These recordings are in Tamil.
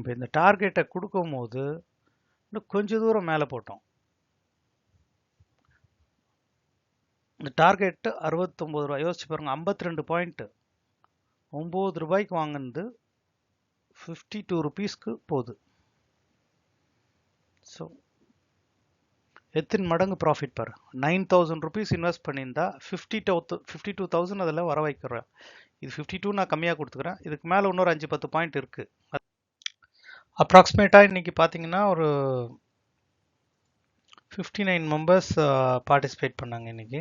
இப்போ இந்த டார்கெட்டை கொடுக்கும்போது இன்னும் கொஞ்சம் தூரம் மேலே போட்டோம். இந்த டார்கெட்டு 69 ரூபா. யோசிச்சு பாருங்க, 52 பாயிண்ட் 9 ரூபாய்க்கு வாங்கினது 52 ருபீஸ்க்கு போகுது. ஸோ எத்தனை மடங்கு ப்ராஃபிட் பாரு. 9000 ருபீஸ் இன்வெஸ்ட் பண்ணியிருந்தா 52,000 அதில் வர வைக்கிறேன். இது 52 நான் கம்மியாக கொடுத்துக்கிறேன். இதுக்கு மேலே இன்னொரு 5-10 பாயிண்ட் இருக்குது. அப்ராக்சிமேட்டாக இன்றைக்கி பார்த்தீங்கன்னா ஒரு 59 மெம்பர்ஸ் பார்ட்டிசிபேட் பண்ணாங்க இன்றைக்கி.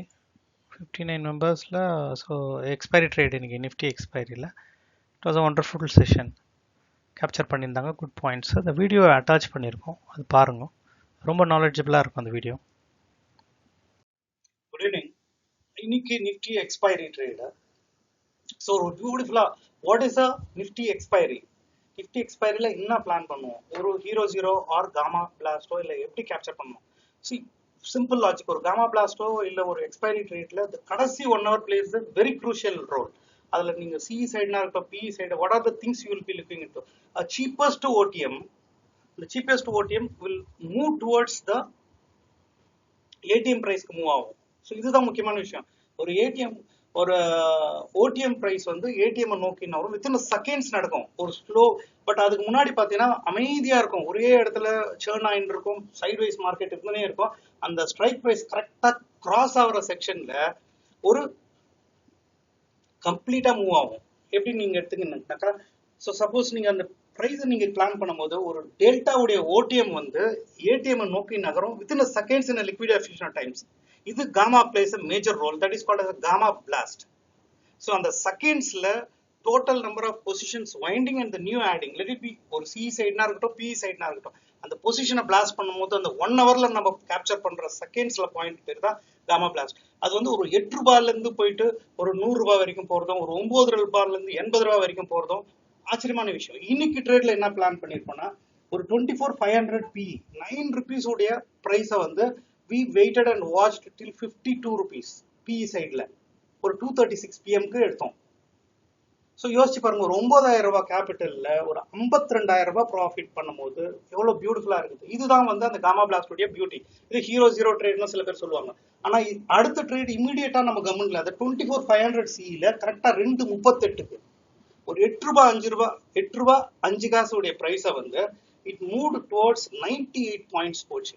59 மெம்பர்ஸில் ஸோ எக்ஸ்பைரி ட்ரேட் இன்றைக்கி நிஃப்டி எக்ஸ்பைரியில் it was a wonderful session. Capture பண்ணியிருந்தாங்க குட் பாயிண்ட்ஸ். அந்த வீடியோவை அட்டாச் பண்ணியிருக்கோம், அது பாருங்கள். ரொம்ப நாலேஜபிளாக இருக்கும் அந்த வீடியோ. Good evening. இன்னைக்கு நிஃப்டி எக்ஸ்பைரி ட்ரேடு. ஸோ ஒரு பியூட்டிஃபுல்லாக what is a nifty expiry? Nifty எக்ஸ்பைரியில் என்ன பிளான் பண்ணுவோம்? ஒரு ஹீரோ ஜீரோ ஆர் காமா பிளாஸ்டோ இல்லை எப்படி கேப்சர் பண்ணுவோம்? Simple logic. ஒரு காமா பிளாஸ்டோ இல்லை ஒரு எக்ஸ்பைரி ட்ரேட்ல கடைசி 1 hour plays very crucial role. அதில் நீங்கள் சிஇ சைடுனா இருக்கட்டும், PE side, what are the things you will be looking into? Cheapest OTM. The cheapest OTM will move towards the ATM price க்கு மூவ் ஆகும். ஸோ இதுதான் முக்கியமான விஷயம். ஒரு OTM பிரைஸ் வந்து ஏடிஎம் நோக்கி வரும். வித்தின் செகண்ட்ஸ் நடக்கும். ஒரு ஸ்லோ, பட் அதுக்கு முன்னாடி பார்த்தீங்கன்னா அமைதியாக இருக்கும். ஒரே இடத்துல சேர்ன் ஆகிட்டு இருக்கும். சைட்வைஸ் மார்க்கெட் இருந்துனே இருக்கும். அந்த ஸ்ட்ரைக் பிரைஸ் கரெக்டாக கிராஸ் ஆகிற செக்ஷன்ல ஒரு கம்ப்ளீட்டாக மூவ் ஆகும். எப்படி நீங்கள் எடுத்துக்கிட்டீங்கன்னாக்கா, ஸோ சப்போஸ் நீங்கள் அந்த ப்ரைஸை நீங்கள் பிளான் பண்ணும்போது ஒரு டெல்டாவுடைய ஓடிஎம் வந்து ஏடிஎம் நோக்கி நகரும் within seconds in liquidation times. இது gamma plays a major role. That is called as gamma blast. So அந்த செகண்ட்ஸ்ல total number of positions winding and new adding, let it be ஒரு சி சைட்னா இருக்கட்டும், பிஇ சைட்னா இருக்கட்டும், அந்த பொசிஷனை பிளாஸ்ட் பண்ணும்போது அந்த 1 hourல நம்ம கேப்சர் பண்ற செகண்ட்ஸ்ல பாயிண்ட் பேர் தான் காமா பிளாஸ்ட். அது வந்து ஒரு 8 ரூபாயிலிருந்து போயிட்டு ஒரு 100 ரூபாய் வரைக்கும் போறதும், ஒரு 9 ரூபாயிலிருந்து 80 ரூபாய் வரைக்கும் போறதும் ஆச்சரியமான விஷயம். இன்னைக்கு ட்ரேட்ல என்ன பிளான் பண்ணிருப்போம்னா, ஒரு 24,500 PE 9 rupees உடைய பிரைஸை வந்து we waited and watched till 52 rupees PE சைட்ல ஒரு 2:36 PM எடுத்தோம். ஸோ யோசிச்சு பாருங்க, ஒரு 9,000 ரூபாய் கேபிட்டல்ல ஒரு 52,000 ரூபாய் ப்ராஃபிட் பண்ணும்போது எவ்வளவு பியூட்டிஃபுல்லா இருக்குது. இதுதான் வந்து அந்த காமா பிளாஸ்டுடைய பியூட்டி. இது ஹீரோ ஜீரோ ட்ரேட்னு சில பேர் சொல்லுவாங்க. ஆனா அடுத்த ட்ரேட் இமீடியட்டா நம்ம கவர்மெண்ட்ல அது 24,500 CEல கரெக்டா 2:38க்கு ஒரு 8 ரூபாய் 5 ரூபாய் 8 ரூபாய் 5 காசு உடைய பிரைஸை வந்து இட் மூவ் டுவர்ட்ஸ் 98 பாயிண்ட்ஸ் போச்சு.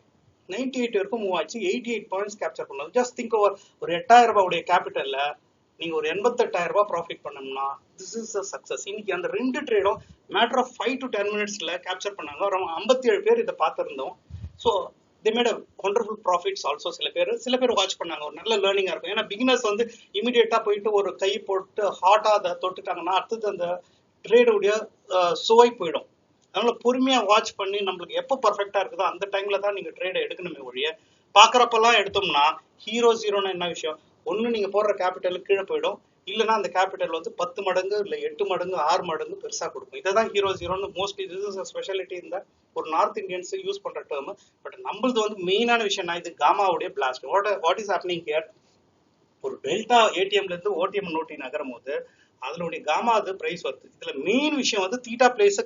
98 வரைக்கும் மூவ் ஆச்சு. 88 பாயிண்ட்ஸ் கேப்சர் பண்ணது. ஜஸ்ட் திங்க் ஓவர், ஒரு 8,000 ரூபாய் உடைய கேபிட்டல்ல நீங்க ஒரு 88,000 ரூபாய் ப்ராஃபிட் பண்ணோம்னா திஸ் இஸ் அ சக்சஸ். இன்னைக்கு அந்த 2 ட்ரேடும் மேட்டர் ஆஃப் 5 to 10 minutesல கேப்சர் பண்ணாங்க. ஒரு 57 பேர் இதை பார்த்துருந்தோம். So they made a wonderful profits also. சில பேர் வாட்ச் பண்ணாங்க. ஒரு நல்ல லேர்னிங்கா இருக்கும். ஏன்னா பிகினர்ஸ் வந்து இமிடியேட்டா போயிட்டு ஒரு கை போட்டு ஹாட்டா அதை தொட்டுட்டாங்கன்னா அடுத்தது அந்த ட்ரேடுடைய சுவை போயிடும். அதனால பொறுமையா வாட்ச் பண்ணி நம்மளுக்கு எப்போ பர்ஃபெக்டா இருக்குதோ அந்த டைம்ல தான் நீங்க ட்ரேடை எடுக்கணுமே ஒழிய பாக்குறப்பெல்லாம் எடுத்தோம்னா ஹீரோ ஜீரோன்னு என்ன விஷயம், ஒன்னு நீங்க போடுற கேபிட்டல் கீழே போயிடும், இல்லைன்னா அந்த கேபிட்டல் வந்து 10 மடங்கு இல்லை 8 மடங்கு 6 மடங்கு பெருசா கொடுக்கும். இதான் ஹீரோ ஜீரோன்னு மோஸ்ட்லி திஸ் இஸ் ஸ்பெஷாலிட்டி இந்த ஒரு நார்த் இந்தியன்ஸ் யூஸ் பண்ற டேர்ம். பட் நம்மளது வந்து மெயினான விஷயம்னா இது காமாவுடைய blast. What is happening here? ஒரு டெல்டா ஏடிஎம்ல இருந்து ஓடிஎம் நோட்டி நகரும் போது அதனுடைய காமா அது பிரைஸ் வருது. இதுல மெயின் விஷயம் வந்து தீட்டா பிளேஸ்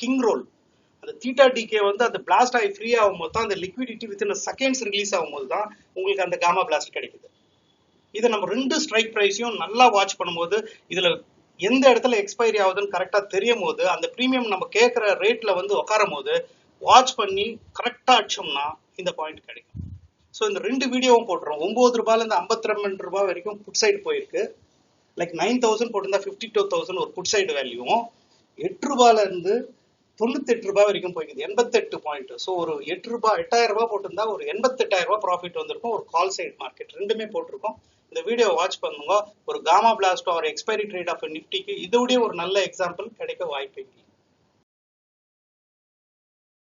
கிங் ரோல். அந்த தீட்டா டிகே வந்து அந்த பிளாஸ்ட் ஆகி ஃப்ரீ ஆகும்போது தான் அந்த லிக்விடிட்டி வித்தின் செகண்ட்ஸ் ரிலீஸ் ஆகும்போது தான் உங்களுக்கு அந்த காமா பிளாஸ்ட் கிடைக்குது. இதை நம்ம 2 ஸ்ட்ரைக் பிரைஸையும் நல்லா வாட்ச் பண்ணும்போது இதுல எந்த இடத்துல எக்ஸ்பைரி ஆகுதுன்னு கரெக்டா தெரியும் போது அந்த ப்ரீமியம் நம்ம கேட்கிற ரேட்ல வந்து உட்காரும் போது வாட்ச் பண்ணி கரெக்டா அடிச்சோம்னா இந்த பாயிண்ட் கிடைக்கும். ஸோ இந்த 2 வீடியோவும் போட்டுரும். 9 ரூபாயில இருந்து 52 ரூபாய் வரைக்கும் புட் சைடு போயிருக்கு. லைக் 9,000 போட்டிருந்தா 52,000 ஒரு புட் சைடு வேல்யூவும், 8 ரூபாயில இருந்து 98 ரூபாய் வரைக்கும் போய்க்குது. 88 பாயிண்ட். ஸோ ஒரு 8 ரூபாய் 8,000 ரூபாய் போட்டிருந்தா ஒரு 88,000 ரூபாய் ப்ராஃபிட் வந்திருக்கும். ஒரு கால் சைட் மார்க்கெட் ரெண்டுமே போட்டிருக்கோம். இந்த வீடியோ வாட்ச் பண்ணுங்க. ஒரு காமா பிளாஸ்ட் ஒரு எக்ஸ்பைரி ட்ரேட் ஆஃப் நிஃப்டிக்கு இதோடய ஒரு நல்ல எக்ஸாம்பிள் கிடைக்க வாய்ப்பு.